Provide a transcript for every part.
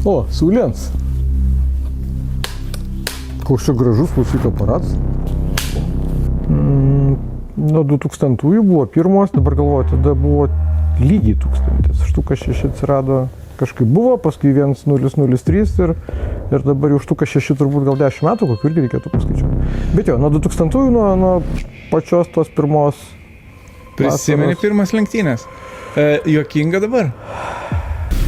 O, Saulėns. Koks čia gražus klausyk aparatas. Nuo 2000-ųjų buvo pirmos, dabar galvoju, tada buvo lygiai 1000. Štuka 6 atsirado, kažkaip buvo, paskui 1003 ir dabar jau štuka 6 turbūt gal 10 metų, kokiu irgi reikėtų paskaičiuoti. Bet jo, nuo 2000-ųjų, nuo pačios tos pirmos... Prisimeni pirmas lenktynės. Juokinga dabar?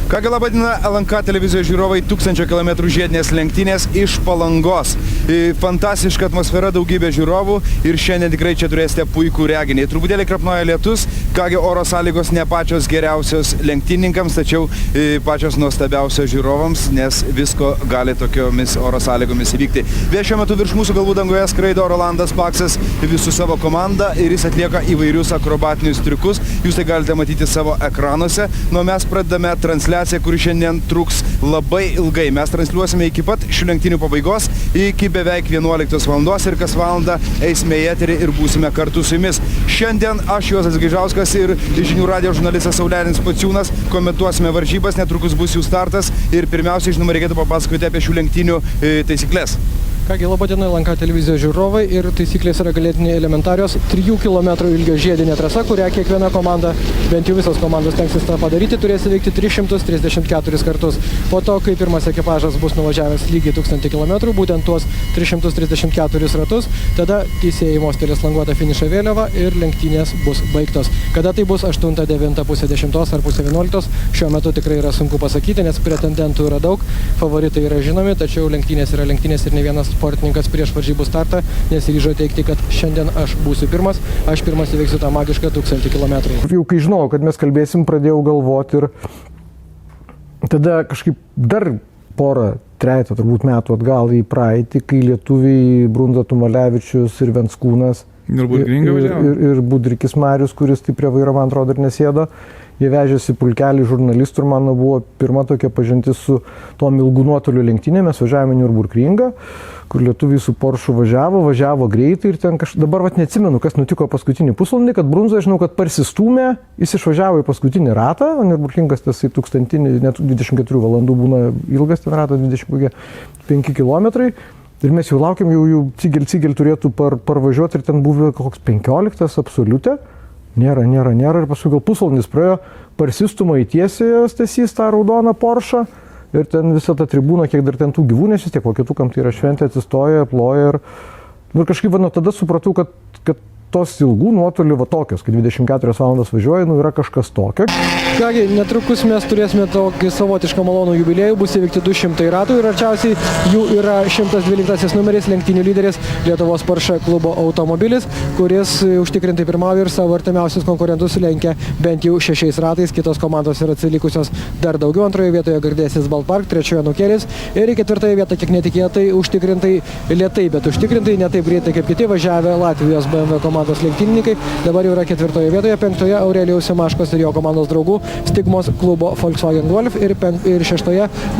Kągi laba diena, LNK televizijos žiūrovai, 1000 km žiedinės lenktynės iš Palangos. Fantastiška atmosfera, daugybė žiūrovų ir šiandien tikrai čia turėsite puikų reginį. Truputėlį krapnoja lietus, kągi oro sąlygos ne pačios geriausios lenktynininkams, tačiau pačios nuostabiausios žiūrovams, nes visko gali tokiomis oro sąlygomis įvykti. Vėl šiuo metu virš mūsų galvų dangoje skraido Rolandas Paksas visų savo komandą ir jis atlieka įvairius akrobatinius triukus. Jūs tai galite matyti savo ekranuose. Nuo mes pradedame transliaciją, kuri šiandien truks labai ilgai. Mes transliuosime iki pat šių lenktynių pabaigos, iki beveik 11 valandos ir kas valandą eisime į eterį ir būsime kartu su jumis. Šiandien aš, Juozas Gaižauskas ir žinių radijo žurnalistas Saulenis Pociūnas komentuosime varžybas, netrukus bus jų startas ir pirmiausiai, žinoma, reikėtų papasakoti apie šių lenktynių taisyklės. Kągi, laba diena, LNK televizijos žiūrovai ir taisyklės yra galėtinai elementarios. 3 km ilgio žiedinė trasa, kurią kiekviena komanda, bent jau visos komandos tenksis tą padaryti, turės įveikti 334 kartus. Po to, kai pirmas ekipažas bus nuvažiavęs lygiai 1000 km, būtent tuos 334 ratus, tada teisėjai mostelės languotą finišo vėliavą ir lenktynės bus baigtos. Kada tai bus 8, 9, pusė 10 ar pusė 11, šiuo metu tikrai yra sunku pasakyti, nes pretendentų yra daug, favoritai yra žinomi, tačiau lenktynės yra lenktynės ir ne vienas sportininkas prieš varžybų startą nesiryžo teigti, kad šiandien aš būsiu pirmas, aš pirmas įveiksiu tą magišką 1000 km. Jau kai žinojau, kad mes kalbėsim, pradėjau galvoti ir tada kažkaip dar porą, trejetą turbūt metų atgal į praeitį, kai lietuviai Brundza Tumalevičius ir Venckūnas ir Budrikis Marius, kuris tai prie vairo, man atrodo, ir nesėdo. Jie vežėsi pulkelį žurnalistų ir mano buvo pirma tokia pažintis su tom ilgų nuotolių lenktynėm. Mes važiavome Nürburgringą, kur lietuviai su Porsche važiavo greitai ir ten dabar neatsimenu, kas nutiko paskutinį pusvalandį, kad Brundza, žinau, kad parsistūmė, jis išvažiavo į paskutinį ratą, o Nürburgringas tas 1000, net 24 valandų būna ilgas ten ratas, 25 km. Ir mes jau laukiam, jau cigel turėtų parvažiuoti ir ten buvo koks 15 absoliutė. Nėra. Ir paskui gal pusvalandis praėjo, parsistuma į tiesiąją Stasys tą raudoną Porsche ir ten visa ta tribūna, kiek dar ten tų gyvūnės, vis tiek vokietukam tai yra šventė, atsistoja, ploja ir kažkaip nuo tada supratau, kad tos ilgų nuotolių tokios, kai 24 valandas važiuoja, yra kažkas tokio. Kągi, netrukus mes turėsime tokį savotišką malonų jubiliejų, bus įveikti 200 ratų ir arčiausiai jų yra 112 numeris, lenktynių lyderis Lietuvos Porsche klubo automobilis, kuris užtikrintai pirmauja ir savo artimiausius konkurentus lenkia bent jau 6 ratais, kitos komandos yra atsilikusios dar daugiau, antroje vietoje Gardėsis Baltpark, trečioje Nukėlis ir į ketvirtąją vietą, kiek netikėtai, užtikrintai lėtai, bet užtikrintai ne taip greitai kaip kiti važiavę Latvijos BMW komandos lenktynininkai, dabar jau yra 4 vietoje, 5 Aurelijaus Simaškos ir jo komandos draugų Stigmos klubo Volkswagen Golf ir 6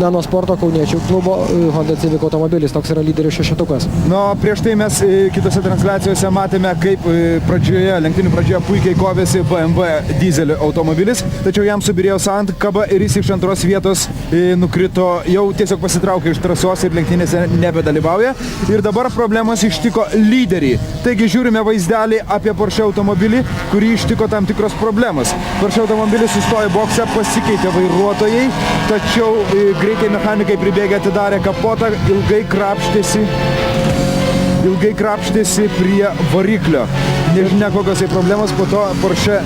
Nano Sporto kauniečių klubo Honda Civic automobilis, toks yra lyderių šešetukas. Prieš tai mes kitose transliacijose matėme, kaip lenktynių pradžioje puikiai kovėsi BMW dizelio automobilis, tačiau jam subirėjo sankaba ir jis iš antros vietos nukrito, jau tiesiog pasitraukė iš trasos ir lenktynėse nebedalyvauja. Ir dabar problemos ištiko lyderį. Taigi žiūrime vaizdelį apie Porsche automobilį, kurį ištiko tam tikros problemos. Porsche automobilis sustojo bokse, pasikeitė vairuotojai, tačiau greitai mechanikai pribėgę atidarė kapotą, ilgai krapštėsi prie variklio. Nežinia, kokios tai problemos, po to Porsche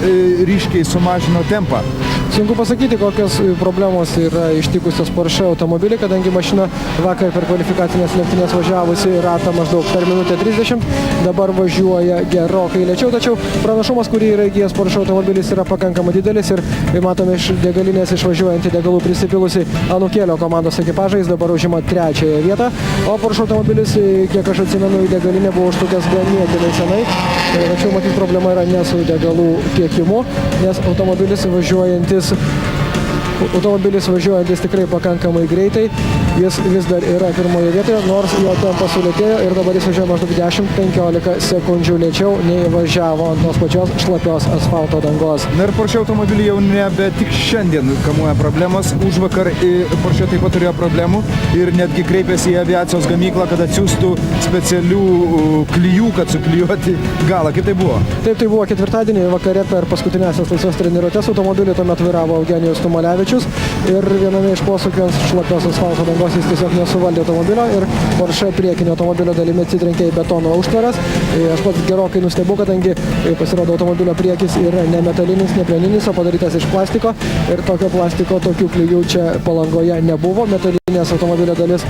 ryškiai sumažino tempą. Sunku pasakyti, kokios problemos yra ištikusios Porsche automobilį, kadangi mašina vakar per kvalifikacinės lenktynės važiavusi ratą maždaug per minutę 30, dabar važiuoja gerokai lėčiau, tačiau pranašumas, kurį yra įgijęs Porsche automobilis, yra pakankamai didelis ir matome iš degalinės išvažiuojantį degalų prisipilusi Anukėlio komandos ekipažą, jis dabar užima 3 vietą, o Porsche automobilis, kiek aš atsimenu, į degalinę buvo užtukęs ganėtinai senai, tačiau matyt problema yra ne su degalų tiekimu, nes automobilis važiuojantis tikrai pakankamai greitai jis vis dar yra pirmoje vietoje, nors jo tempas sulėtėjo ir dabar jis važiuoja maždaug 10-15 sekundžių lėčiau nei važiavo ant tos pačios šlapios asfalto dangos. Na ir Porsche automobilį jau nebe tik šiandien kamuoja problemos. Užvakar Porsche taip pat turėjo problemų ir netgi kreipėsi į aviacijos gamyklą, kad atsiųstų specialių klijų, kad suklijuoti galą. Kaip tai buvo? Taip, tai buvo ketvirtadienį vakare per paskutinėsias laisvas treniruotes. Automobilį tuomet vairavo Eugenijus Tumolevičius ir viename iš posūkių ant šlapios asfalto dangos jis tiesiog nesuvaldė automobilio ir Porsche priekinio automobilio dalimi atsitrenkė į betono užtvaras. Aš pats gerokai nustebau, kadangi pasirodo automobilio priekis yra ne metalinis, ne plieninis, o padarytas iš plastiko ir tokio plastiko, tokių klijų čia Palangoje nebuvo. Metalinės automobilio dalis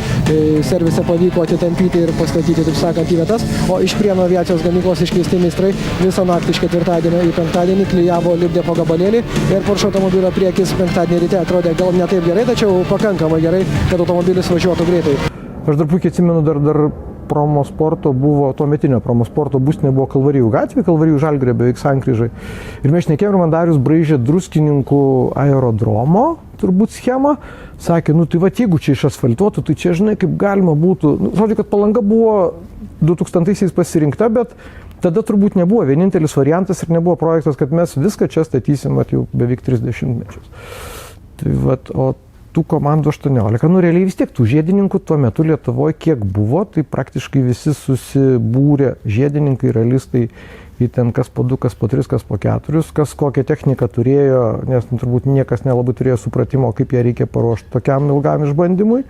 servise pavyko atitampyti ir pastatyti, taip sakant, į vietas, o iš Prienų aviacijos gamyklos iškviesti meistrai visą naktį iš ketvirtadienio į penktadienį klijavo, lipdė po gabalėlį ir Porsche automobilio priekis penktadienį ryte atrodė gal ne taip gerai, tačiau pakankamai gerai, kad automobilis važiuotų greitai. Aš dar puikiai atsimenu, dar promosporto buvo, tuometinio promosporto būstinė buvo Kalvarijų gatvė, Kalvarijų Žalgirio beveik sankryžai. Ir mes šnekėjom, ir man Darius braižė Druskininkų aerodromo, turbūt schemą. Sakė, nu tai va, jeigu čia išasfaltuotų, tai čia žinai, kaip galima būtų. Nu, žodžiu, kad Palanga buvo 2000-aisiais pasirinkta, bet tada turbūt nebuvo vienintelis variantas ir nebuvo projektas, kad mes viską čia statysim jau beveik 30 mečius. Tai va, o tų komandų 18. Nu, realiai vis tiek tų žiedininkų tuo metu Lietuvoje kiek buvo, tai praktiškai visi susibūrė žiedininkai, realistai į ten kas po 2, kas po 3, kas po 4, kas kokią techniką turėjo, nes turbūt niekas nelabai turėjo supratimo, kaip ją reikia paruošti tokiam ilgam išbandymui.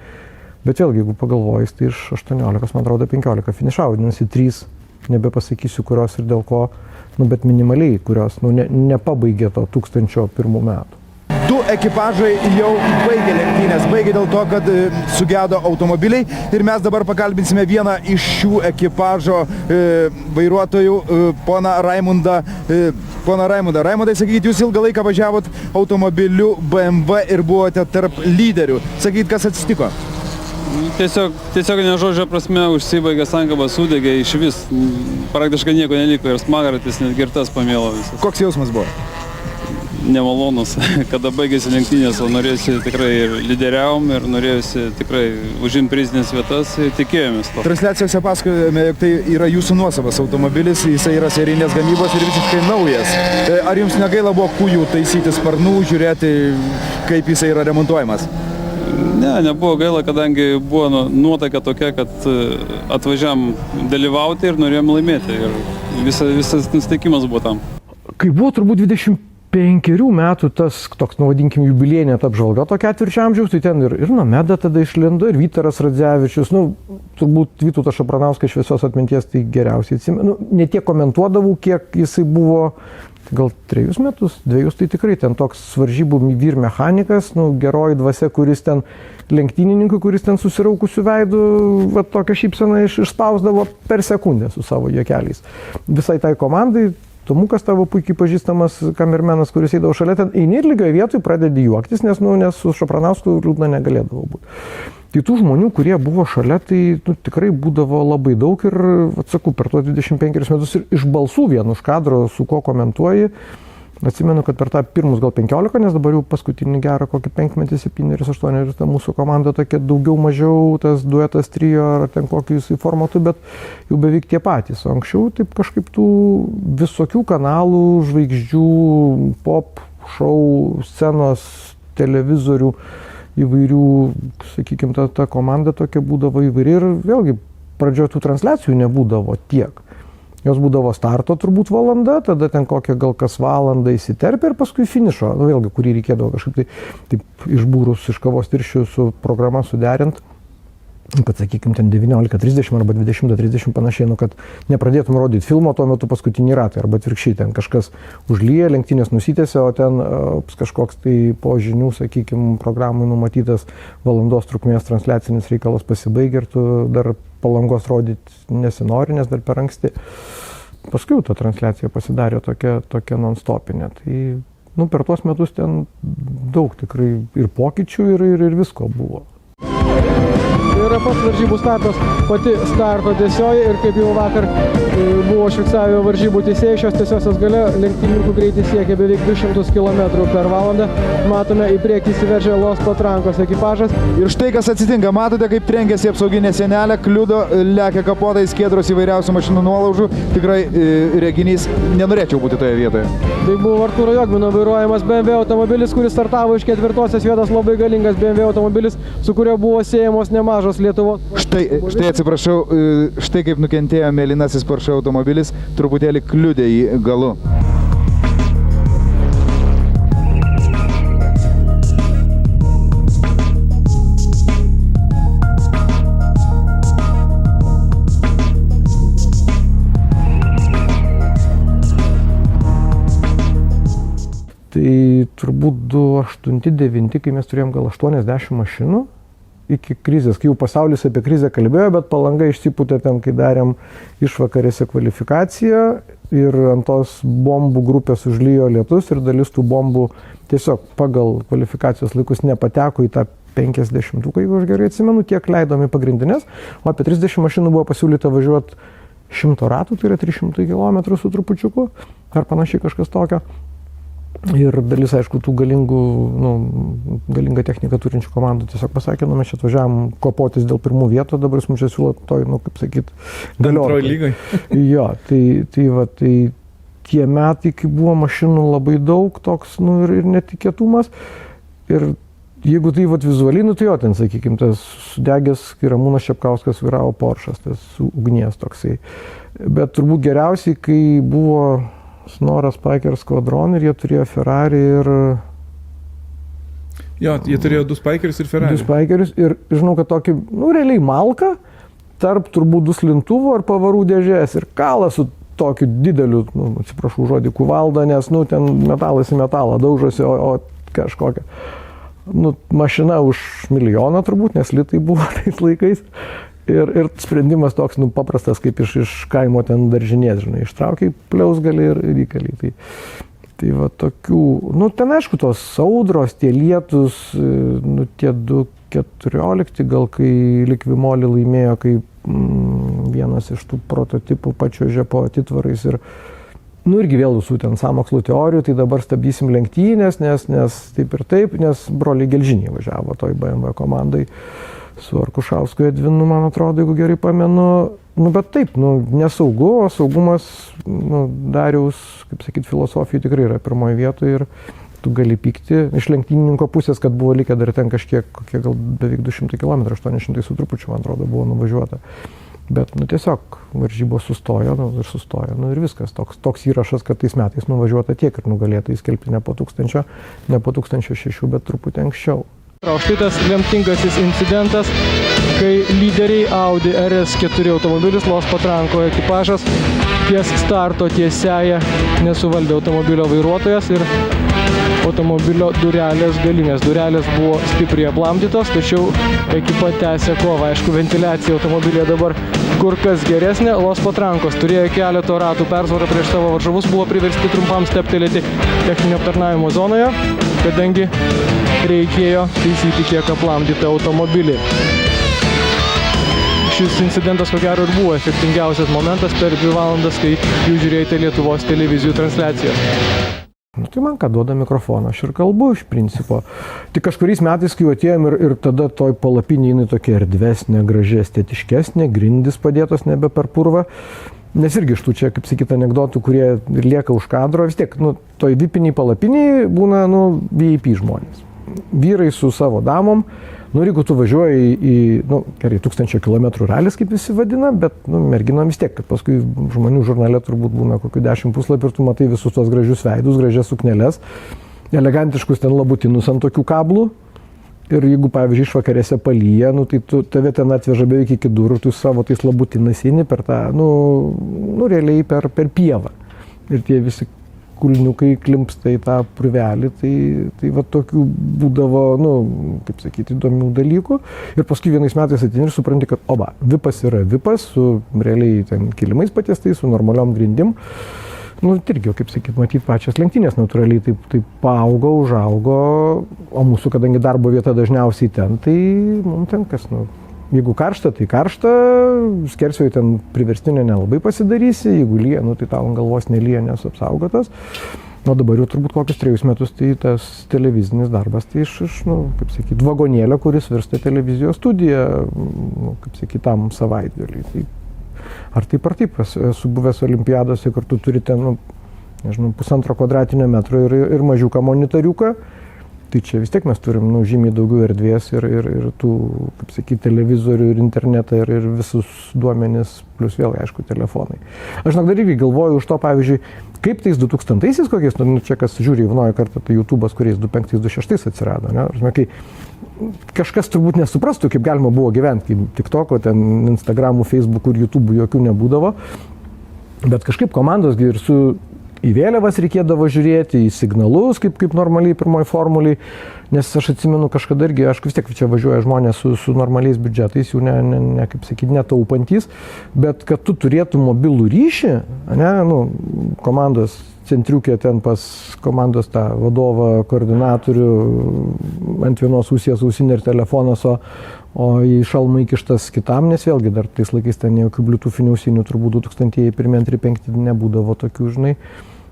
Bet vėlgi, jeigu pagalvojus, tai iš 18, man atrodo, 15 finišavo, vadinasi 3, nebepasakysiu kurios ir dėl ko, nu, bet minimaliai, kurios nepabaigė to 1001 metų. 2 ekipažai jau baigė lenktynės. Baigė dėl to, kad sugedo automobiliai. Ir mes dabar pakalbinsime vieną iš šių ekipažo vairuotojų, poną Raimundą. Raimundai, sakykit, jūs ilgą laiką važiavot automobiliu BMW ir buvote tarp lyderių. Sakykit, kas atsitiko? Tiesiog nežodžio prasme užsibaigė sankaba, sudegė iš vis. Praktiškai nieko neliko ir smagaratis net girtas pamėlo visas. Koks jausmas buvo? Nemalonus, kada baigėsi lenktynės, o norėjusi tikrai lyderiavom ir norėjusi tikrai užimti prizinės vietas, tikėjomės to. Transliacijose pasakojame, jog tai yra jūsų nuosavas automobilis, jisai yra serijinės gamybos ir visiškai naujas. Ar jums negaila buvo kūjų taisyti sparnų, žiūrėti, kaip jisai yra remontuojamas? Ne, nebuvo gaila, kadangi buvo nuotaika tokia, kad atvažiavam dalyvauti ir norėjom laimėti ir visas nusteikimas buvo tam. Kai buvo turbūt 25 metų tas toks, vadinkim, jubiliejinė apžvalga to ketvirčio amžiaus, tai ten ir Nomeda tada išlindo, ir Vytaras Radzevičius, turbūt Vytautas Šapranauskas šviesios atminties tai geriausiai atsimenu. Ne tiek komentuodavau, kiek jisai buvo, gal 3 metus, 2, tai tikrai ten toks varžybų vyrmechanikas, geroji dvasia, kuris ten lenktynininkui, kuris ten susiraukusių veidų, va tokią šypseną išspausdavo per sekundę su savo juokeliais. Visai tai komandai. Tomukas tavo puikiai pažįstamas kamermenas, kuris eidavo šalia, ten eini ir lygioje vietoje pradedi juoktis, nes su Šapranausku liūdna negalėdavo būti. Tai tų žmonių, kurie buvo šalia, tai tikrai būdavo labai daug ir, atsakau, per tuos 25 metus ir iš balsų vien už kadro, su ko komentuoji. Atsimenu, kad per tą pirmus gal 15, nes dabar jau paskutinį gerą kokį 5 metus, 7-8 ta mūsų komanda tokia daugiau mažiau, tas duetas, trio ar ten kokį jisai formatu, bet jau beveik tie patys. O anksčiau taip kažkaip tų visokių kanalų, žvaigždžių, pop, šou, scenos, televizorių, įvairių, sakykime, ta komanda tokia būdavo įvairi ir vėlgi pradžioje tų transliacijų nebūdavo tiek. Jos būdavo starto turbūt valanda, tada ten kokią gal kas valandą įsiterpė ir paskui finišo, vėlgi, kurį reikėdavo kažkaip taip išbūrus iš kavos tirščių su programa suderint, kad, sakykime, ten 19:30 arba 20:30 panašiai, kad nepradėtum rodyti filmo tuo metu paskutinį ratą, arba atvirkščiai, ten kažkas užlyja, lenktynės nusitėse, o ten kažkoks tai po žinių, sakykime, programai numatytas valandos trukmės transliacinis reikalas pasibaigia ir tu dar Palangos rodyti nesinori, nes dar per anksti. Paskui ta transliacija pasidarė tokia non-stopinė. Tai per tuos metus ten daug tikrai ir pokyčių, ir visko buvo. Ir pats varžybų startas, pati starto tiesioji ir kaip jau vakar buvo užfiksavę varžybų teisėjai, šios tiesiosios gale lenktynininkų greitis siekia beveik 200 km per valandą. Matome, į priekį įsiveržė Los Patrankos ekipažas. Ir štai kas atsitinka, matote, kaip trenkėsi apsauginė sienelė, kliudo, lekia kapotais, skiedros įvairiausių mašinų nuolaužų. Tikrai reginys, nenorėčiau būti toje vietoje. Tai buvo Artūro Jogmino vairuojamas BMW automobilis, kuris startavo iš 4. vietos, labai galingas BMW automobilis, su kurio buvo siejamos nemažos Lietuvos. Štai atsiprašau, štai kaip nukentėjo mėlynasis Porsche automobilis, truputėlį kliudė jį galu. Tai turbūt 2008-2009, kai mes turėjom gal 80 mašinų iki krizės, kai jau pasaulis apie krizę kalbėjo, bet Palanga išsipūtė ten, kai darėm išvakarėse kvalifikaciją ir ant tos bombų grupės užlijo lietus ir dalis tų bombų tiesiog pagal kvalifikacijos laikus nepateko į tą 50-uką, jeigu aš gerai atsimenu, tiek leidom į pagrindinės, o apie 30 mašinų buvo pasiūlyta važiuoti 100 ratų, tai yra 300 km su trupučiuku, ar panašiai kažkas tokio. Ir dalis, aišku, tų galingą techniką turinčių komandų tiesiog pasakė, mes čia atvažiavam kopotis dėl pirmų vietų, dabar jūs mums čia siūlot toj, kaip sakyt, Antroj lygai. Jo, tai tie metai, kai buvo mašinų labai daug, toks, ir netikėtumas. Ir jeigu tai vizualiai, tai jo, ten, sakykime, tas sudegęs, kai Ramūnas Šepkauskas vairavo Porsche'as, tas ugnies toksai. Bet turbūt geriausiai, kai buvo Snoras Spiker Squadron ir jie turėjo Ferrari ir... Jo, jie turėjo 2 Spikerius ir Ferrari. 2 Spikerius ir žinau, kad tokį, realiai malką tarp turbūt duslintuvo ir pavarų dėžės ir kalą su tokiu dideliu, atsiprašau žodį, kuvaldą, nes, ten metalas į metalą daužosi, o kažkokia. Mašina už milijoną turbūt, nes litai buvo tais laikais. Ir sprendimas toks, paprastas, kaip iš kaimo ten daržinės, ištraukiai pliausgalį ir įkalį. Tai va tokių, ten aišku, tos audros, tie lietus, tie 2.14, gal kai Likvimolį laimėjo, kai vienas iš tų prototipų pačiuožė po atitvarais ir, irgi vėl visų ten sąmokslų teorijų, tai dabar stabdysim lenktynės, nes taip ir taip, nes broliai Gelžiniai važiavo toj BMW komandai. Su Arkušausku Edvinu, man atrodo, jeigu gerai pamenu. Bet taip, nesaugu, o saugumas Dariaus, kaip sakyt, filosofijų tikrai yra pirmoje vietoje ir tu gali pykti iš lenktynininko pusės, kad buvo likę dar ten kažkiek, kokie gal beveik 200 km, 800 su trupučiu, man atrodo, buvo nuvažiuota. Bet, tiesiog varžybos sustojo, ir sustojo, ir viskas. Toks įrašas, kad tais metais nuvažiuota tiek ir nugalėta įskelbti ne po 1006, bet truputį anksčiau. O štai tas lemtingasis incidentas, kai lyderiai Audi RS4 automobilis Los Patranko ekipažas ties starto tiesiąją nesuvaldė automobilio vairuotojas ir automobilio galinės durelės buvo stipriai aplamdytos, tačiau ekipa tęsė kovą. Aišku, ventiliacija automobilė dabar kur kas geresnė. Los Patrankos turėjo keleto ratų persvarą prieš savo varžovus, buvo priversti trumpam steptelėti techninio aptarnavimo zonoje, kadangi reikėjo taisyti kiek aplamdytą automobilį. Šis incidentas, ko gero, ir buvo efektingiausias momentas per 2 valandas, kai jūs žiūrėjote Lietuvos televizijų transliacijas. Tai man ką duoda mikrofoną, aš ir kalbu iš principo. Tik kažkuriais metais, kai atėjom ir tada toj palapinė jinai tokia erdvesnė, graži, estetiškesnė, grindys padėtos nebe per purvą. Nes irgi iš tų čia, kaip sakyt, anekdotų, kurie lieka už kadro, vis tiek, toj vipiniai palapiniai būna, VIP žmonės. Vyrai su savo damom, jeigu tu važiuoji į, gerai, 1000 km ralis, kaip visi vadina, bet, merginom vis tiek, kad paskui žmonių žurnale turbūt būna kokių 10 puslapių ir tu matai visus tos gražius veidus, gražias sukneles, elegantiškus ten labutinus ant tokių kablų. Ir jeigu, pavyzdžiui, išvakarėse palyja, tai tave ten atveža beveik iki durų, tu savo tais labutinais eini per tą, realiai per pievą. Ir tie visi kulniukai klimpsta į tą purvelį, tai va tokių būdavo, kaip sakyti, įdomių dalykų. Ir paskui vienais metais ateini ir supranti, kad vipas yra vipas, su realiai ten kilimais patiestais, su normaliom grindim. Irgi, kaip sakyt, matyti pačias lenktynės natūraliai taip paaugo, užaugo, o mūsų, kadangi darbo vieta dažniausiai ten, tai mums ten kas, Jeigu karšta, tai karšta, skersvėjai ten priverstinio nelabai pasidarysi, jeigu lyja, nu, tai tau ant galvos nelyja, nes apsaugotas. O dabar jau turbūt kokius 3 metus tai tas televizinis darbas, tai iš nu, kaip sakyt, vagonėlio, kuris virsta televizijos studija, nu, kaip sakyt, tam savaitgalį. Tai ar taip, esu buvęs olimpiadose, kur tu turi ten, nu, nežinau, 1,5 kvadratinio metro ir mažiuką monitoriuką. Tai čia vis tiek mes turim, nu, žymiai daugiau erdvės ir tų, kaip sakyti, televizorių ir internetą ir visus duomenis, plus vėl, aišku, telefonai. Aš dar irgi galvoju už to, pavyzdžiui, kaip tais 2000-aisiais kokiais, nu, čia kas žiūri vienoj kartą, tai YouTube'as, kuriais 2005-2006 atsirado, ne? Žinai, kai kažkas turbūt nesuprastų, kaip galima buvo gyventi, kaip TikTok'o, ten Instagram'ų, Facebook'ų ir YouTube'ų jokių nebūdavo, bet kažkaip komandos ir su į vėliavas reikėdavo žiūrėti, į signalus, kaip normaliai pirmoji formuliai, nes aš atsimenu kažkada irgi, aš vis tiek čia važiuoja žmonės su normaliais biudžetais, jau ne kaip sakyti, netaupantys, bet kad tu turėtum mobilų ryšį, ne, nu, komandos centriukė ten pas komandos tą vadovą, koordinatorių, ant vienos ausies ausinė ir telefonas, o į šalmą įkištas kitam, nes vėlgi dar tais laikais ten jokių bliutufinių ausinių, turbūt 2001, 2002, 2005 nebūdavo tokių, žinai.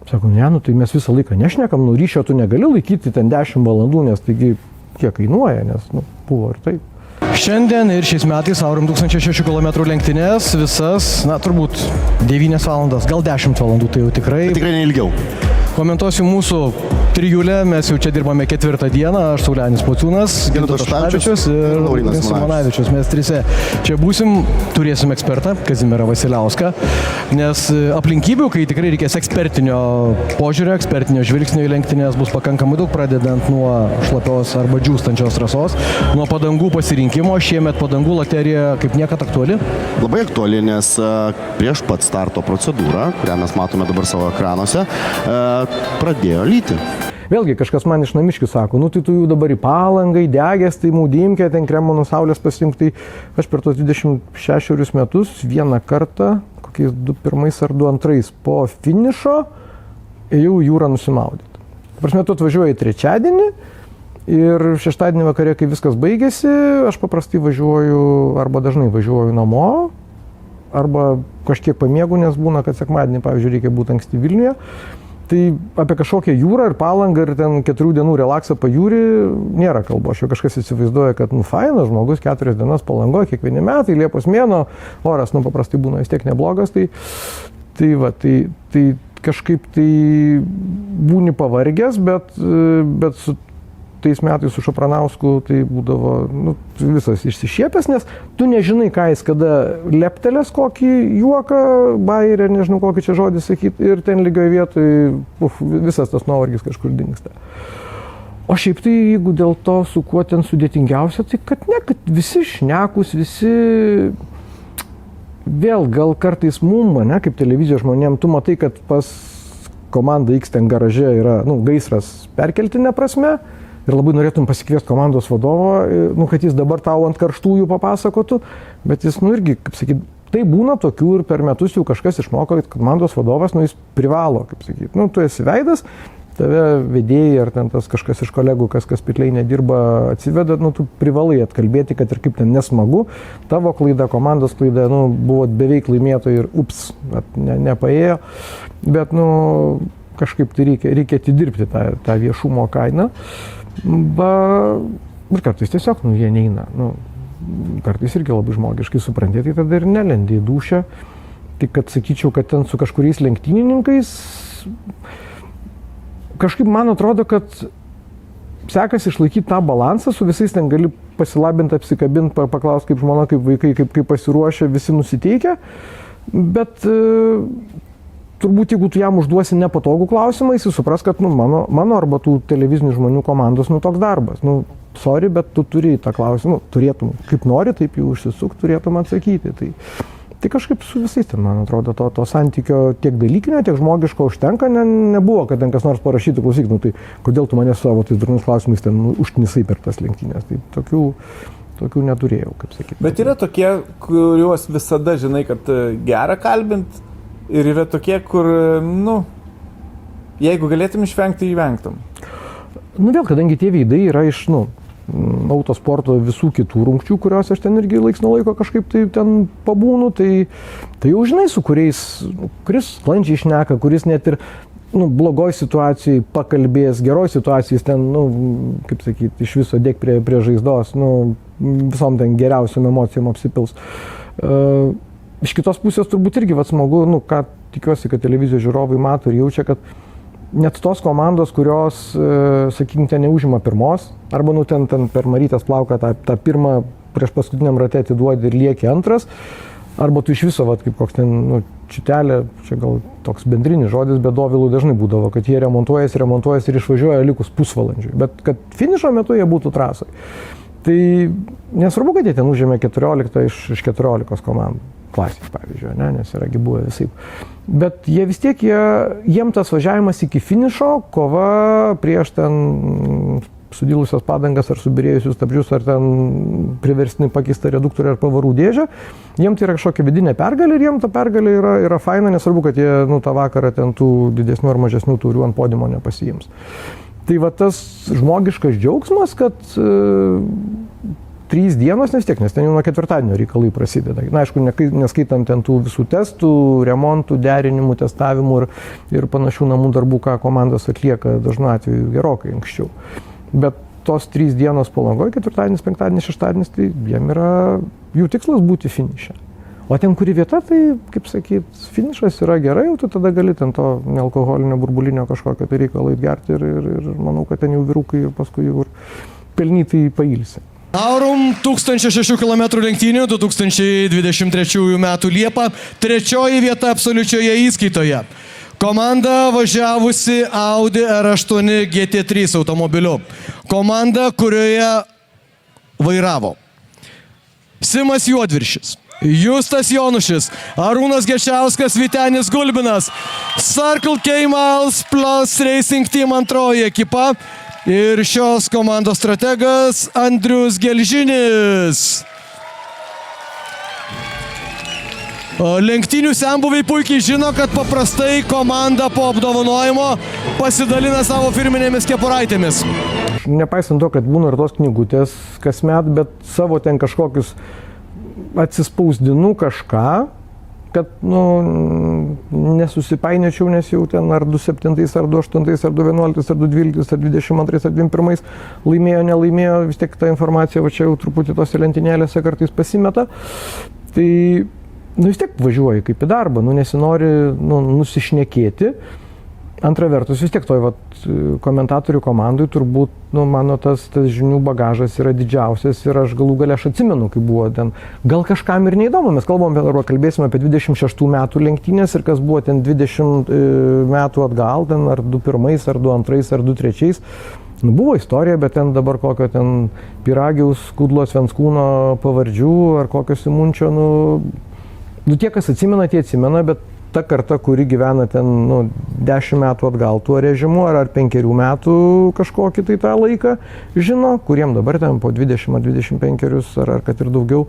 Sako, ne, nu tai mes visą laiką nešnekam, nu ryšio tu negali laikyti ten 10 valandų, nes taigi kiek kainuoja, nes, nu, buvo ir taip. Šiandien ir šiais metais Aurum 1006 km lenktynės visas, na, turbūt 9 valandas, gal 10 valandų, tai jau tikrai. Bet tikrai neilgiau. Komentuosiu mūsų trijulę, mes jau čia dirbame 4 dieną, aš Saulenis Pociūnas, Gintaras Štavičius ir Laurynas Simanavičius. Mes trise čia būsim, turėsim ekspertą, Kazimierą Vasiliauską, nes aplinkybių, kai tikrai reikės ekspertinio požiūrio, ekspertinio žvilgsnio į lenktynės bus pakankamai daug, pradedant nuo šlapios arba džiūstančios trasos, nuo padangų pasirinkimo. Šiemet padangų loterija kaip niekad aktuali? Labai aktuali, nes prieš pat starto procedūrą, kurią mes matome dabar savo ekranuose, pradėjo lyti. Vėlgi kažkas man iš namiškių sako, nu tai tu jau dabar į Palangą, į Degės, tai maudymkę, ten kremo nuo saulės pasirinkti. Tai aš per tos 26 metus vieną kartą, kokiais 21 ar 22 po finišo, ėjau į jūrą nusimaudyti. Prasme, tu atvažiuoji trečiadienį ir šeštadienį vakare, kai viskas baigėsi, aš paprastai važiuoju arba dažnai važiuoju namo, arba kažkiek pamiegu, nes būna, kad sekmadienį, pavyzdžiui, reikia būti anksti Vilniuje. Tai apie kažkokią jūrą ir Palangą ir ten 4 dienų relaksą pajūrį nėra kalbos. Jau kažkas įsivaizduoja, kad, nu, fainas žmogus 4 dienas Palangoje, kiekvieni metai, Liepos mėnuo, oras, nu, paprastai būna vis tiek neblogas, tai kažkaip tai būni pavargęs, bet su tais metais su Šapranausku tai būdavo, nu, visas išsišiepęs, nes tu nežinai, ką jis kada leptelės kokį juoką, bairę, nežinau kokį čia žodį sakyti, ir ten lygioje vietoje visas tas nuovargis kažkur dingsta. O šiaip tai, jeigu dėl to, su kuo ten sudėtingiausia, tai kad visi šnekus, visi vėl gal kartais mum, ne, kaip televizijos žmonėm, tu matai, kad pas komandą X ten garaže yra, nu, gaisras perkeltinė prasme, ir labai norėtum pasikviesti komandos vadovą, nu, kad jis dabar tau ant karštųjų papasakotų, bet jis, nu, irgi, kaip sakyt, tai būna tokių ir per metus jau kažkas išmoko, kad komandos vadovas, nu, jis privalo, kaip sakyt, nu, tu esi veidas, tave vedėjai ar ten tas kažkas iš kolegų, kas pitliai nedirba, atsiveda, nu, tu privalai atkalbėti, kad ir kaip ten nesmagu, tavo klaida, komandos klaida, nu, buvo beveik laimėtojai ir ups, nepaėjo, bet, nu, kažkaip tai reikia atidirbti tą viešumo kainą. Ir kartais tiesiog, nu, jie neina. Nu, kartais irgi labai žmogiškai supranti, tai tada ir nelendi į dušą. Tik kad sakyčiau, kad ten su kažkuriais lenktynininkais kažkaip man atrodo, kad sekasi išlaikyti tą balansą, su visais ten gali pasilabinti, apsikabinti, paklausti kaip žmona, kaip vaikai, kaip pasiruošę, visi nusiteikę. Bet turbūt, jeigu tu jam užduosi nepatogų klausimą, jis supras, kad, nu, mano arba tų televizinių žmonių komandos, nu, toks darbas. Nu, sorry, bet tu turi tą klausimą, turėtum, kaip nori, taip jau užsisuk, turėtum atsakyti. Tai kažkaip su visais ten, man atrodo, to santykio tiek dalykinio, tiek žmogiško užtenka, nebuvo, kad ten kas nors parašytų, klausyk, nu, tai kodėl tu mane su savo tais durnais klausimais ten, nu, užknisai per tas lenktynės. Tai tokių neturėjau, kaip sakyti. Bet yra tokie, kuriuos visada žinai, kad gera kalbint, ir yra tokie, kur, nu, jeigu galėtum išvengti, įvengtum. Nu vėl, kadangi tie veidai yra iš, nu, autosporto visų kitų rungčių, kuriuos aš ten irgi laiks nuo laiko kažkaip tai ten pabūnu, tai jau žinai, su kuris sklandžiai šneka, kuris net ir blogoj situacijai pakalbės, geroj situacijai ten, kaip sakyti, iš viso dėk prie žaizdos, visom ten geriausiom emocijom apsipils. Iš kitos pusės turbūt irgi smagu, ką tikiuosi, kad televizijos žiūrovai mato ir jaučia, kad net tos komandos, kurios, sakykime, ten neužima pirmos, arba ten per Marytės plauką tą pirmą prieš paskutiniam rate atiduodi ir lieki antras, arba tu iš viso, kaip koks ten, čiutelė, čia gal toks bendrinis žodis, bet Dovilų dažnai būdavo, kad jie remontuojasi ir išvažiuoja likus pusvalandžiui, bet kad finišo metu jie būtų trasai. Tai nesvarbu, kad jie ten užėmė 14 iš 14 komandų. Klasės, pavyzdžiui, nes yragi buvę visai. Bet jie vis tiek, jiem tas važiavimas iki finišo, kova prieš ten sudilusios padangas ar subirėjusius stabdžius, ar ten priverstinį pakeistą reduktorių ar pavarų dėžę, jiem tai yra kažkokia vidinė pergalė ir jiem ta pergalė yra faina, nesvarbu, kad jie tą vakarą ten tų didesnių ar mažesnių taurių ant podimo nepasiims. Tai tas žmogiškas džiaugsmas, kad 3 dienos, nes ten jau nuo ketvirtadienio reikalai prasideda. Na, aišku, neskaitant ten tų visų testų, remontų, derinimų, testavimų ir panašių namų darbų, ką komandos atlieka dažnu atveju gerokai anksčiau. Bet tos 3 dienos Palangoje, ketvirtadienis, penktadienis, šeštadienis, tai jiem yra jų tikslas būti finiše. O ten, kuri vieta, tai, kaip sakyt, finišas yra gerai, tu tada gali ten to nealkoholinio, burbulinio kažkokio tai reikalą gerti ir manau, kad ten jau vyrukai ir paskui jau pelnytai pailsi. Aurum 1006 km lenktynių 2023 m. Liepą, 3 vieta absoliučioje įskaitoje. Komanda važiavusi Audi R8 GT3 automobiliu. Komanda, kurioje vairavo Simas Juodviršis, Justas Jonušis, Arūnas Gečauskas, Vytenis Gulbinas, Circle K Miles Plus Racing Team antroji ekipa ir šios komandos strategas Andrius Gelžinis. Lenktynių senbuviai puikiai žino, kad paprastai komanda po apdovanojimo pasidalina savo firminėmis kepuraitėmis. Nepaisant to, kad būna ir tos knygutės kasmet, bet savo ten kažkokius atsispausdinu kažką, kad nesusipainiočiau, nes jau ten ar 27, ar 28, ar 11, ar 12, ar 22, ar 21 laimėjo, nelaimėjo, vis tiek ta informacija va čia jau truputį tose lentynėlėse kartais pasimeta. Tai vis tiek važiuoji kaip į darbą, nesinori nusišnekėti. Antra vertus, vis tiek toj komentatorių komandai turbūt mano tas žinių bagažas yra didžiausias ir aš galų gale aš atsimenu, kai buvo ten, gal kažkam ir neįdomu, mes kalbėsime apie 26 metų lenktynės ir kas buvo ten 20 metų atgal, ten ar 21, ar 22, ar 23. Buvo istorija, bet ten dabar kokio ten Pyragiaus, Kudlos, Venskūno pavardžių ar kokio Simunčio, tie, kas atsimena, tie atsimena, bet ta karta, kuri gyvena ten 10 metų atgal tuo režimu ar 5 metų kažkokį tai tą laiką žino, kuriem dabar ten po 20 ar 25 ar kad ir daugiau,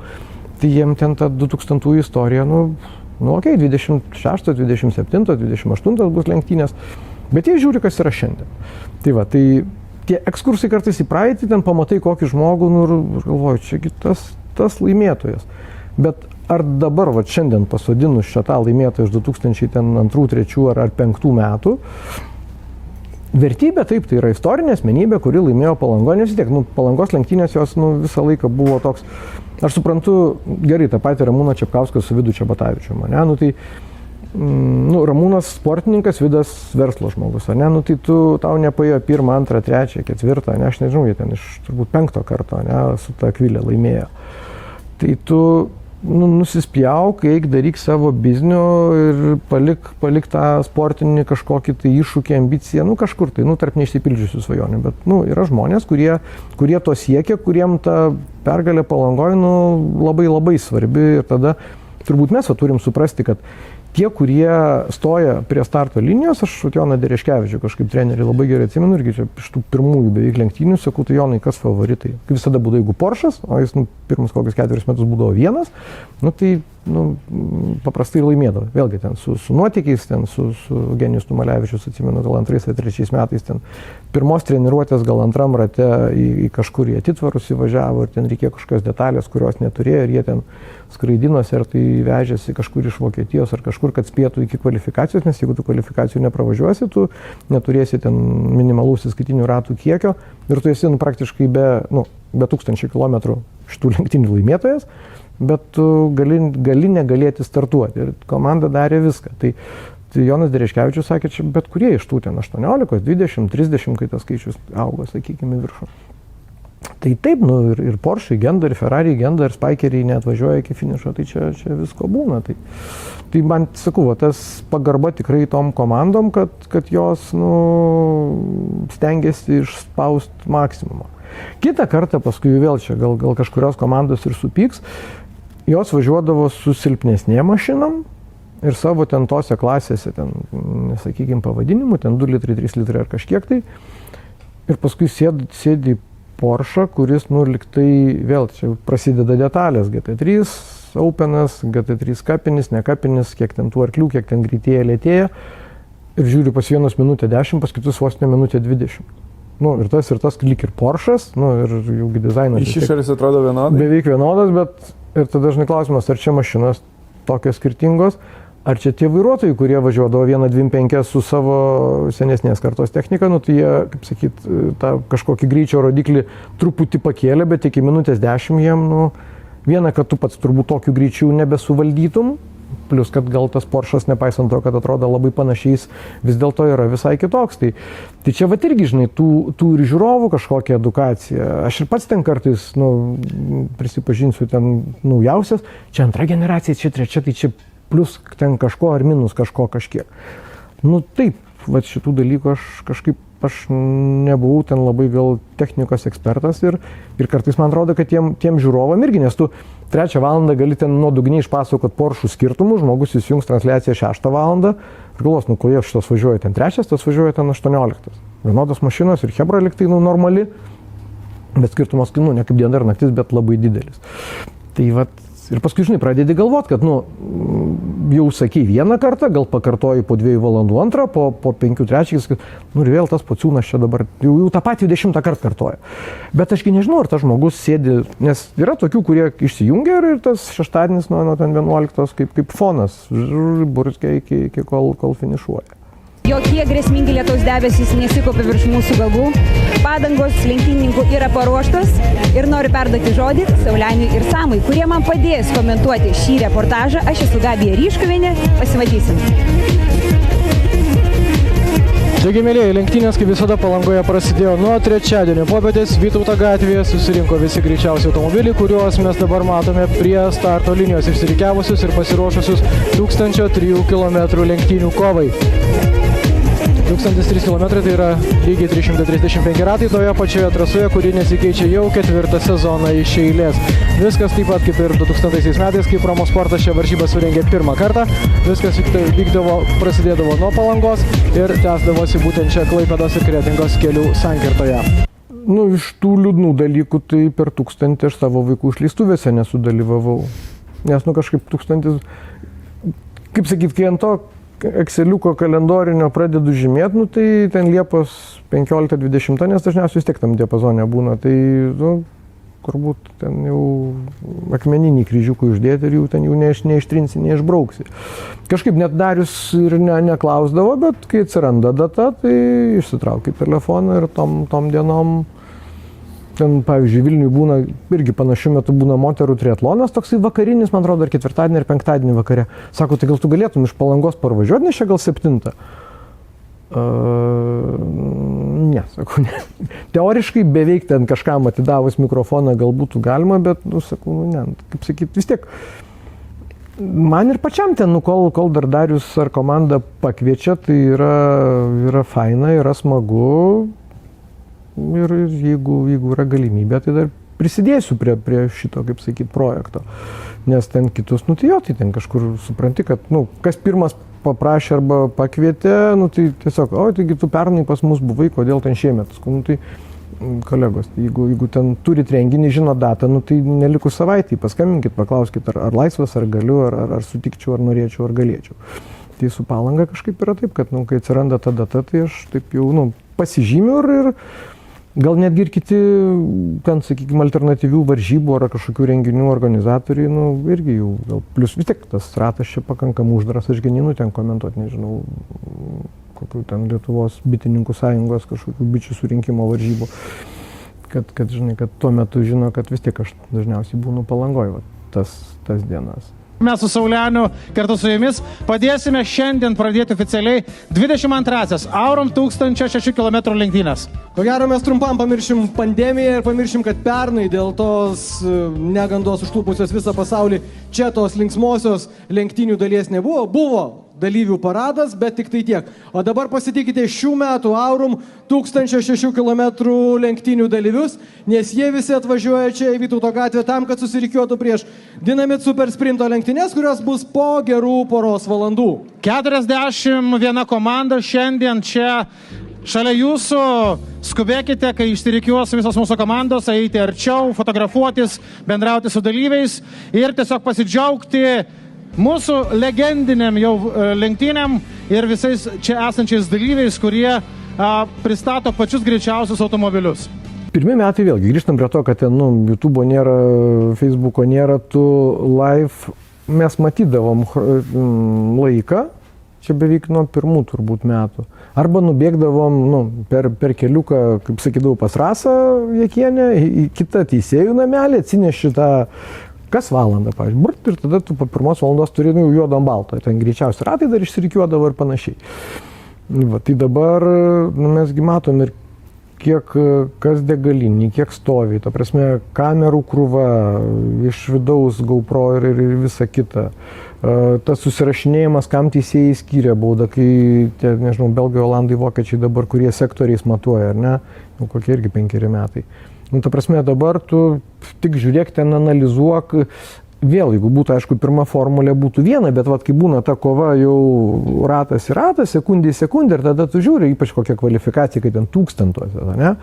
tai jiem ten ta 2000 istorija, okei, 26, 27, 28 bus lenktynės, bet jie žiūri, kas yra šiandien. Tai tie ekskursai kartais į praeitį, ten pamatai kokį žmogų ir galvoju, čiagi tas laimėtojas. Bet ar dabar, šiandien pasodinus šią tą laimėtoją iš 2002, 2003 ar 2005 metų, vertybė taip, tai yra istorinė asmenybė, kuri laimėjo Palangoje, nes vis tiek, Palangos lenktynės jos visą laiką buvo toks, aš suprantu, gerai, tą patį Ramūną Čepkauską su Vidu Čebatavičium, tai Ramūnas sportininkas, Vidas verslo žmogus, tai tau nepaėjo 1, 2, 3, 4, aš nežinau, jie ten iš turbūt 5 karto, su ta Akvilė laimėjo. Tai tu nusispjauk, eik, daryk savo biznio ir palik tą sportinį kažkokį tai iššūkį, ambiciją, kažkur tai, tarp neišsipildžiusių svajonių, bet yra žmonės, kurie to siekia, kuriem ta pergalė Palangoje labai labai svarbi ir tada turbūt mes turim suprasti, kad tie, kurie stoja prie starto linijos, aš Joną Dereškevičių kažkaip trenerį labai gerai atsimenu, irgi čia iš tų pirmųjų beveik lenktynių, sakau, tai Jonai, kas favoritai? Kaip visada būdavo, jeigu Poršas, o jis pirmus kokius 4 metus būdavo vienas, tai paprastai laimėdavo. Vėlgi ten su nuotykiais, ten su Genijus Tumalevičius, atsimenu, gal 2-3 metais ten pirmos treniruotės gal antram rate į kažkur į atitvarus įvažiavo ir ten reikėjo kažkokios detalės, kurios neturėjo ir jie ten skraidinosi ar tai vežėsi kažkur iš Vokietijos ar kažkur, kad spėtų iki kvalifikacijos, nes jeigu tu kvalifikacijų nepravažiuosi, tu neturėsi ten minimalaus įskaitinių ratų kiekio ir tu esi praktiškai be 1000 km šitų lenktynių laimėtojas, bet tu gali negalėti startuoti ir komanda darė viską. Tai Jonas Dereškevičius sakė, čia bet kurie iš tų ten 18, 20, 30, kai tas skaičius augo, sakykime, viršų. Tai taip, ir Porsche genda, ir Ferrari genda, ir Spikeriai neatvažiuoja iki finišo, tai čia visko būna. Tai man, sakau, tas pagarba tikrai tom komandom, kad jos stengiasi išspausti maksimumą. Kitą kartą, paskui vėl čia gal kažkurios komandos ir supyks, jos važiuodavo su silpnesnėm mašinom ir savo ten tose klasėse, ten, sakykime, pavadinimu, ten 2 litrai, 3 litrai ar kažkiek tai. Ir paskui sėdi Porsche, kuris, liktai vėl čia prasideda detalės, GT3 Openas, GT3 kapinis, ne kapinis, kiek ten tų arklių, kiek ten greitėja, lėtėja. Ir žiūriu pas vienas minutę 10, pas kitus vos ne minutę 20. Ir tas lyg ir Porsche'as, ir jaugi dizainas. Iš išorės atrodo vienodai. Beveik vienodas, bet ir tada dažnai klausimas, ar čia mašinos tokios skirtingos, ar čia tie vairuotojai, kurie važiuodavo 1.25 su savo senesnės kartos technika, tai jie, kaip sakyt, tą kažkokį greičio rodiklį truputį pakėlė, bet iki minutės 10 jiem, viena, kad tu pats turbūt tokiu greičiu nebesuvaldytum, plus, kad gal tas Porsche'as, nepaisant to, kad atrodo labai panašiais, vis dėlto yra visai kitoks. Tai čia vat irgi, žinai, tų ir žiūrovų kažkokia edukacija. Aš ir pats ten kartais, prisipažinsiu, ten naujausias, čia antra generacija, čia trečia, tai čia plus ten kažko ar minus kažko kažkiek. Taip, vat šitų dalykų aš nebuvau ten labai gal technikos ekspertas ir kartais man atrodo, kad tiem žiūrovam irgi, nes tu 3 valandą gali ten nuodugniai išpasakot Porsche skirtumų, žmogus įsijungs transliaciją 6 valandą ir galvos, kodėl šitas važiuoja ten 3, tas važiuoja ten 18. Vienodos mašinos ir Hebra liktai normali, bet skirtumas, ne kaip diena ir naktis, bet labai didelis. Tai vat, ir paskui, žinai, pradedi galvot, kad, jau sakei vieną kartą, gal pakartoji po 2 valandų antrą, po 5 trečiais, ir vėl tas pociūnas čia dabar jau tą patį 10 kartą kartoja. Bet ašgi nežinau, ar tas žmogus sėdi, nes yra tokių, kurie išsijungia ir tas šeštadienis nuo ten 11 kaip fonas, burzgia iki kol finišuoja. Jokie grėsmingi lietaus debesys nesikopia virš mūsų galvų, padangos lenktynininkų yra paruoštos ir noriu perduoti žodį Saulianiui ir Samui, kurie man padės komentuoti šį reportažą. Aš esu Gabija Ryškuvienė, pasimatysim. Taigi, mėlyjeji, lenktynės, kaip visada, Palangoje prasidėjo nuo trečiadienio popietės. Vytauto gatvėje susirinko visi greičiausi automobiliai, kuriuos mes dabar matome prie starto linijos išsirikiavusius ir pasiruošusius 1003 km lenktynių kovai. 1003 km tai yra lygiai 335 ratai toje pačioje trasoje, kuri nesikeičia jau 4 sezoną iš eilės. Viskas taip pat kaip ir 2000 metais, kai Promosportas šią varžybą surengė pirmą kartą. Viskas prasidėdavo nuo Palangos ir tęsdavosi būtent čia Klaipėdos ir Kretingos kelių sankirtoje. Iš tų liūdnų dalykų tai per 1000 aš savo vaikų išleistuvėse nesudalyvavau. Nes kažkaip 1000, kaip sakyt, kai ant to Exceliuko kalendorinio pradedu žymėti, tai ten Liepos 15-20, nes dažniausiai vis tiek tam diapazone būna, tai turbūt ten jau akmeninį kryžiukų uždėti ir jau ten jau neištrinsi, neišbrauksi. Kažkaip net Darius ir neklausdavo, bet kai atsiranda data, tai išsitrauki telefoną ir tom dienom. Ten, pavyzdžiui, Vilniui būna, irgi panašiu metu būna moterų triatlonas, toksai vakarinis, man atrodo, ar 4 ir 5 vakare. Sako, tai gal tu galėtum iš Palangos parvažiuoti, nes čia gal 7. Ne, sakau, ne. Teoriškai beveik ten kažkam atidavus mikrofoną gal būtų galima, bet, sakau, ne, kaip sakyt, vis tiek. Man ir pačiam ten, kol dar Darius ar komanda pakviečia, tai yra faina, yra smagu. Ir jeigu yra galimybė, tai dar prisidėsiu prie šito, kaip sakyt, projekto. Nes ten kitus, tai ten kažkur supranti, kad, kas pirmas paprašė arba pakvietė, tai tiesiog, taigi tu pernai pas mus buvai, kodėl ten šiemet. Tai kolegos, jeigu ten turit renginį, žino datą, nu, tai nelikus savaitį, paskambinkit, paklauskit, ar laisvas, ar galiu, ar sutikčiau, ar norėčiau, ar galėčiau. Tai su Palanga kažkaip yra taip, kad, nu, kai atsiranda ta data, tai aš taip jau, nu, pasižymiu ir gal netgi ir kiti, ten, sakykime, alternatyvių varžybų ar kažkokių renginių organizatoriai, nu, irgi jau, gal plus vis tiek tas ratas čia pakankamai uždaras, aš geninu ten komentuoti, nežinau, kokių ten Lietuvos bitininkų sąjungos kažkokių bičių surinkimo varžybų, kad žinai, kad tuo metu žino, kad vis tiek aš dažniausiai būnu Palangoj, va, tas dienas. Mes su Saulianiu kartu su jumis padėsime šiandien pradėti oficialiai 22-asias Aurum 1006 km lenktynės. Ko gero mes trumpam pamiršim pandemiją ir pamiršim, kad pernai dėl tos negandos užklupusios visą pasaulį čia tos linksmosios lenktynių dalies nebuvo. Buvo dalyvių paradas, bet tik tai tiek. O dabar pasitikite šių metų Aurum 1006 km lenktynių dalyvius, nes jie visi atvažiuoja čia į Vytauto gatvę tam, kad susirikiuotų prieš Dynamit Super Sprinto lenktynės, kurios bus po gerų poros valandų. 41 komanda šiandien čia šalia jūsų. Skubėkite, kai išsirikiuos visos mūsų komandos, eiti arčiau, fotografuotis, bendrauti su dalyviais ir tiesiog pasidžiaugti mūsų legendiniam jau lenktynėm ir visais čia esančiais dalyviais, kurie pristato pačius greičiausius automobilius. Pirmi metai vėlgi, grįžtam prie to, kad ten, nu, YouTube'o nėra, Facebook'o nėra, tu live, mes matydavom laiką, čia beveik nuo pirmų turbūt metų. Arba nubėgdavom, nu, per keliuką, kaip sakydavau, pas Rasą Jekienę, į kitą teisėjų namelį, atsineši tą kas valandą, pavyzdžiui, burt, ir tada tu po pirmos valandos turi, nu, juodo ant balto, ten greičiausiai ratai dar išsirikiuodavo ir panašiai. Va, tai dabar, nu, mesgi matom ir kiek kas degalinį, kiek stovi, ta prasme, kamerų krūva, iš vidaus GoPro ir visa kita. Tas susirašinėjimas, kam teisėjai skyrė baudą, kai tie, nežinau, belgai, olandai, vokiečiai dabar, kurie sektoriais matuoja, ar ne, nu, kokie irgi 5 metai. Nu, ta prasme, dabar tu tik žiūrėk, ten analizuok, vėl, jeigu būtų, aišku, pirma formulė būtų viena, bet vat, kai būna ta kova jau ratas į ratą, sekundė į sekundę, ir tada tu žiūri, ypač kokia kvalifikacija, kai ten tūkstantuose, ne?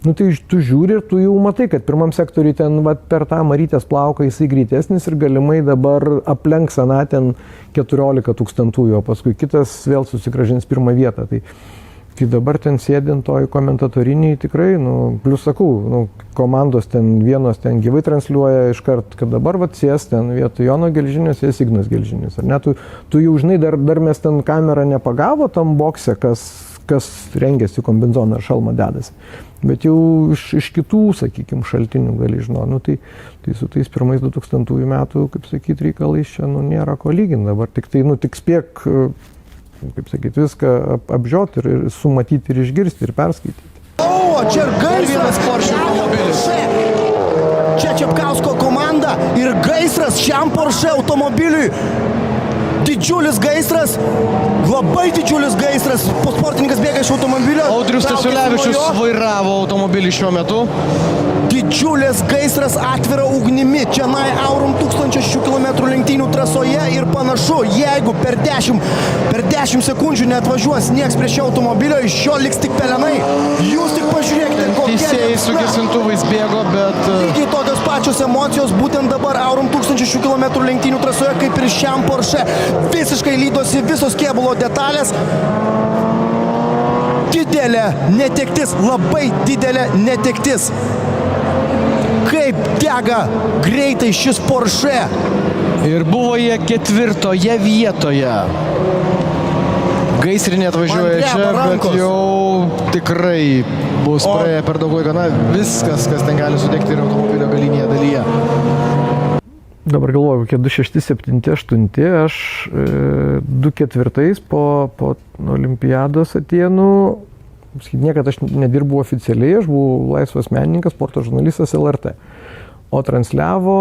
Nu, tai tu žiūri ir tu jau matai, kad pirmam sektoriui ten vat, per tą Marytės plauką jisai greitesnis ir galimai dabar aplenks aną ten 14 tūkstantųjų, o paskui kitas vėl susigrąžins pirmą vietą. Tai dabar ten sėdint toj komentatoriniai tikrai, nu, plius sakau, nu, komandos ten vienos ten gyvai transliuoja iškart, kad dabar vat sės ten vietoj Jono Gelžinio sės Ignas Gelžinis. Ar ne, tu jau žinai, dar mes ten kamerą nepagavo tam bokse, kas rengiasi kombinezoną ar šalmą dedasi. Bet jau iš kitų, sakykime, šaltinių gali žinoti. Nu, tai su tais pirmais 2000 metų, kaip sakyti, reikalais čia, nu, nėra ko lyginti. Dabar tik tai, nu, tik spėk, kaip sakyti, viską apžioti ir sumatyti ir išgirsti ir perskaityti. O, čia ir gaisras Porsche automobilis. Čia Čepkausko komanda ir gaisras šiam Porsche automobiliui. Didžiulis gaisras, labai didžiulis gaisras. Sportininkas bėga iš automobilio. Audrius Stasiulevičius vairavo automobilį šiuo metu. Didžiulis gaisras atvira ugnimi. Čianai Aurum 1006 km lenktynių trasoje ir panašu, jeigu per 10 sekundžių neatvažiuos nieks prie šio automobilio, iš jo liks tik pelenai. Jūs tik pažiūrėkite, kokie... Teisėjai su gesintuvais bėgo, bet... Lygiai tokios pačios emocijos būtent dabar Aurum 1006 km lenktynių trasoje, kaip ir šiam Porsche. Visiškai lydosi visos kėbulo detalės. Didelė netektis, labai didelė netektis. Kaip dega greitai šis Porsche. Ir buvo jie 4. vietoje. Gaisrinė atvažiuoja čia, bet jau tikrai bus praėję per daug laiko. Na, viskas, kas ten gali sudegti ir automobilio galinėje dalyje. Dabar galvoju, kokie 2.6, 7, 8, aš 2.4 po olimpiados Atėnų, niekad aš nedirbau oficialiai, aš buvau laisvas menininkas, sporto žurnalistas LRT, o transliavo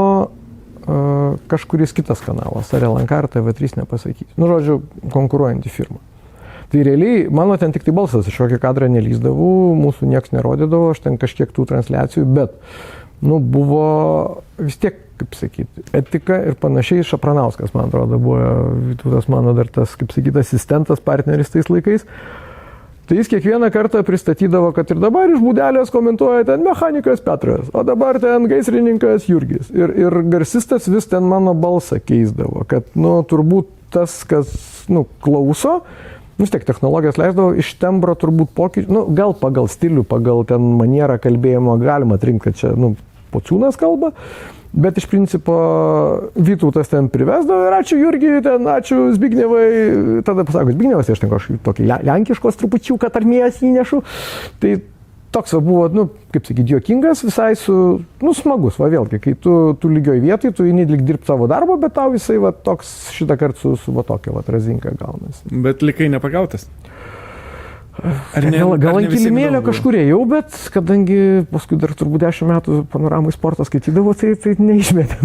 kažkuris kitas kanalas, ar LNK, ar TV3 nepasakyti. Nu, žodžiu, konkuruojantį firmą. Tai realiai, mano ten tik tai balsas, aš kokį kadrą nelyzdavau, mūsų nieks nerodydavo, aš ten kažkiek tų transliacijų, bet, nu, buvo vis tiek, kaip sakyti, etika ir panašiai. Šapranauskas, man atrodo, buvo Vytautas mano dar tas, kaip sakyti, asistentas, partneris tais laikais. Tai jis kiekvieną kartą pristatydavo, kad ir dabar iš būdelės komentuoja ten mechanikas Petras, o dabar ten gaisrininkas Jurgis. Ir garsistas vis ten mano balsą keisdavo, kad, nu, turbūt tas, kas, nu, klauso, vis tiek technologijas leisdavo, iš tembro turbūt pokyčių, nu, gal pagal stilių, pagal ten manierą kalbėjimo galima atrinkti, kad čia, nu, Pociūnas kalba. Bet iš principo Vytautas ten privesdavo ir ačiū Jurgiui, ten ačiū Zbignevai, tada pasako Zbignevas, aš ten kažkokį tokį lenkiškos trupučiuką tarmės įnešu. Tai toks buvo, nu, kaip sakyti, juokingas, visai nu, smagus, va vėlgi, kai tu lygioj vietoj, tu eini lyg dirbti savo darbą, bet tau visai va toks šitą kartą su va tokia va razinka gaunasi. Bet likai nepagautas. Gal ant kilimėlio kažkur ėjau, bet kadangi paskui dar turbūt 10 metų panoramai sportą skaitydavo, tai neišmetė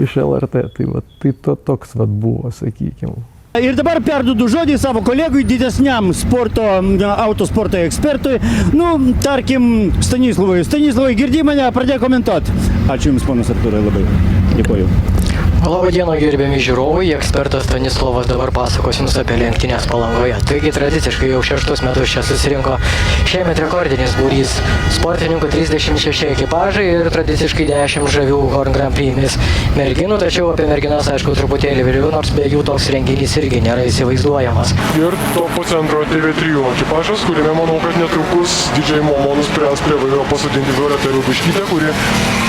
iš LRT. Tai toks buvo, sakykime. Ir dabar perduodu žodį savo kolegui, didesniam autosporto ekspertui, nu, tarkim, Stanislavui. Stanislavai, girdi mane, pradėjo komentuoti. Ačiū Jums, ponas Artūrai, labai. Dėkuoju. Labą dieną, gerbiami žiūrovai, ekspertas Stanislavas dabar pasakos Jums apie lenktynės Palangoje. Taigi tradiciškai jau 6 metus čia susirinko šiemet rekordinis būrys sportininkų 36 ekipažai ir tradiciškai 10 žavių Horn Grand Prix merginų, tačiau apie merginas, aišku, truputėlį vėliau, nors be jų toks renginys irgi nėra įsivaizduojamas. Ir to po centro TV3 ekipažas, kuriame manau, kad netrukus DJ Momo nuspręs prie vairo pasodinti Violetą Riubiškytę, kuri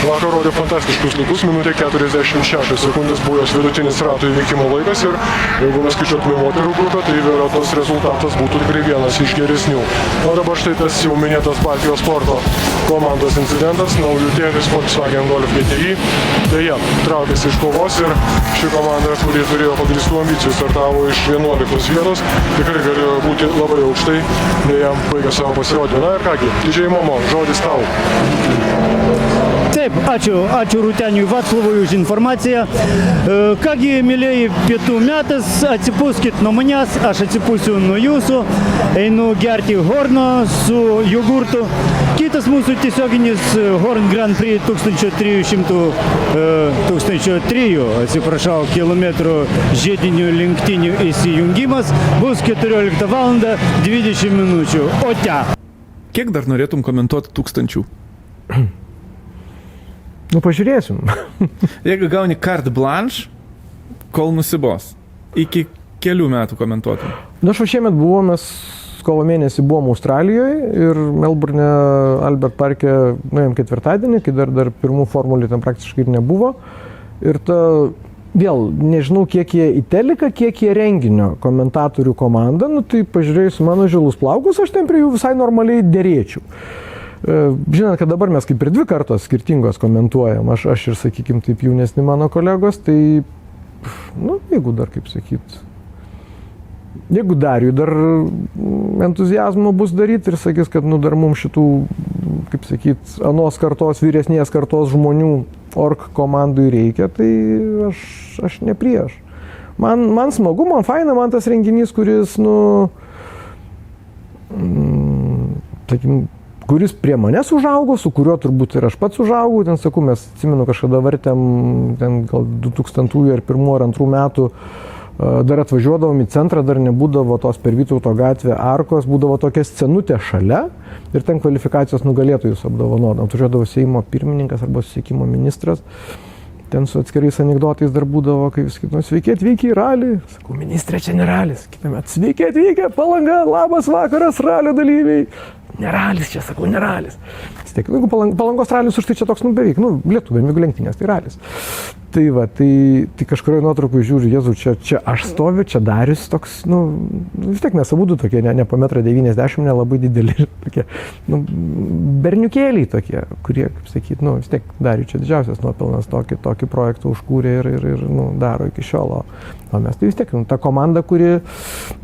vakar rodė fantastiškus laikus, minutė 46 sekundės buvo jos vidutinis ratų įveikimo laikas ir jeigu mes skaičiuotume moterų grupę, tai Violetos rezultatas būtų tikrai vienas iš geresnių. O dabar štai tas jau minėtas Baltijos sporto komandos incidentas, naujutėlis Volkswagen Golf GTI, deja, traukėsi iš kovos ir ši komanda, kuri turėjo pagrįstų ambicijų, startavo iš 11 vietos, tikrai galėjo būti labai aukštai, deja, baigė savo pasirodymą. Na ir kągi, DJ Momo, žodis tau. Taip, ačiū Rūteniui Vaclavui už informaciją. Kągi, mėlėjai, pietų metas, atsipūskit nuo manęs, aš atsipūsiu nuo jūsų, einu gerti Horno su jogurtu. Kitas mūsų tiesioginis Horn Grand Prix 1303 kilometrų žiedinių lenktynių įsijungimas bus 14 val. 20 minučių. O te. Kiek dar norėtum komentuoti 1000? Nu, pažiūrėsim. Jeigu gauni carte blanche, kol nusibos, iki kelių metų komentuotum. Na, šiemet mes kovo mėnesį buvom Australijoje ir Melburne Albert Parke nuėjom ketvirtadienį, kai dar pirmų formulių ten praktiškai ir nebuvo. Ir vėl, nežinau, kiek jie į teliką, kiek jie renginio komentatorių komanda, nu tai pažiūrėjus mano žilus plaukus, aš ten prie jų visai normaliai derėčiau. Žinant, kad dabar mes kaip ir 2 kartos skirtingos komentuojam, aš ir, sakykime, taip jaunesni mano kolegos, tai, nu, jeigu dar, kaip sakyt, jeigu Dariui dar entuzijazmo bus daryti ir sakys, kad, nu, dar mums šitų, kaip sakyt, anos kartos, vyresnės kartos žmonių ork komandui reikia, tai aš ne prieš. Man smagu, man faina, man tas renginys, kuris, nu, sakykim, kuris prie manęs užaugo, su kuriuo turbūt ir aš pats užaugau. Ten, sakau, mes atsimenu, kažkada vartėm, ten gal 2000 ar 1 ar 2 metų, dar atvažiuodavom į centrą, dar nebūdavo tos per Vytauto gatvę arkos, būdavo tokia scenutė šalia ir ten kvalifikacijos nugalėtojus apdovanodavo. Atvažiuodavo Seimo pirmininkas arba susisiekimo ministras. Ten su atskirais anekdotais dar būdavo, kai vis kitą, sveiki atvykę į ralį. Sakau, ministrė, čia ne ralis. Kitą metą, sveiki atvykę, Palanga, labas vakaras, ralio dalyviai. Neralis čia, sakau, neralis. Jeigu Palangos ralis už tai čia toks, nu, beveik, nu, lietuvių lenktynės, tai ralis. Tai va, tai kažkurioje nuotraukoje žiūriu, Jėzau, čia aš stoviu, čia Darius toks, nu, vis tiek mes abudu tokie, ne po 1,90 m, nelabai dideli, tokie, nu, berniukėliai tokie, kurie, kaip sakyt, nu, vis tiek Darius čia didžiausias nuopelnas tokį projektą užkūrė ir nu, daro iki šiol. O mes tai vis tiek, nu, ta komanda, kuri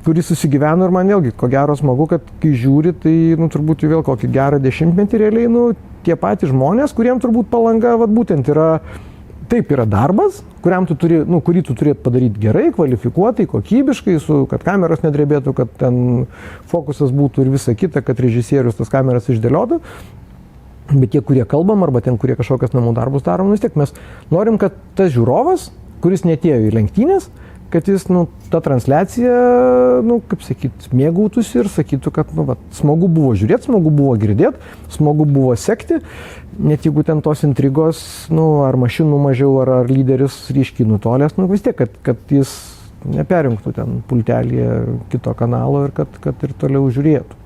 susigyveno ir man vėlgi, ko gero smagu, kad kai žiūri, tai, nu, turbūt vėl kokį gerą 10-metį realiai, nu, tie patys žmonės, kuriem turbūt Palanga, vat, būtent yra, taip yra darbas, kurį tu turėt padaryti gerai, kvalifikuotai, kokybiškai, kad kameros nedrebėtų, kad ten fokusas būtų ir visa kita, kad režisierius tas kameras išdėliotų. Bet tie, kurie kalbam, arba ten, kurie kažkokias namų darbus darom, vis tiek mes norim, kad tas žiūrovas, kuris netėjo į lenktynės, kad jis, nu, tą transliaciją, nu, kaip sakyt, mėgautųsi ir sakytų, kad, nu, va, smagu buvo žiūrėti, smagu buvo girdėti, smagu buvo sekti, net jeigu ten tos intrigos, nu, ar mašinų mažiau, ar lyderis ryškiai nutolęs, nu, vis tiek, kad jis neperinktų ten pultelį kito kanalo ir kad ir toliau žiūrėtų.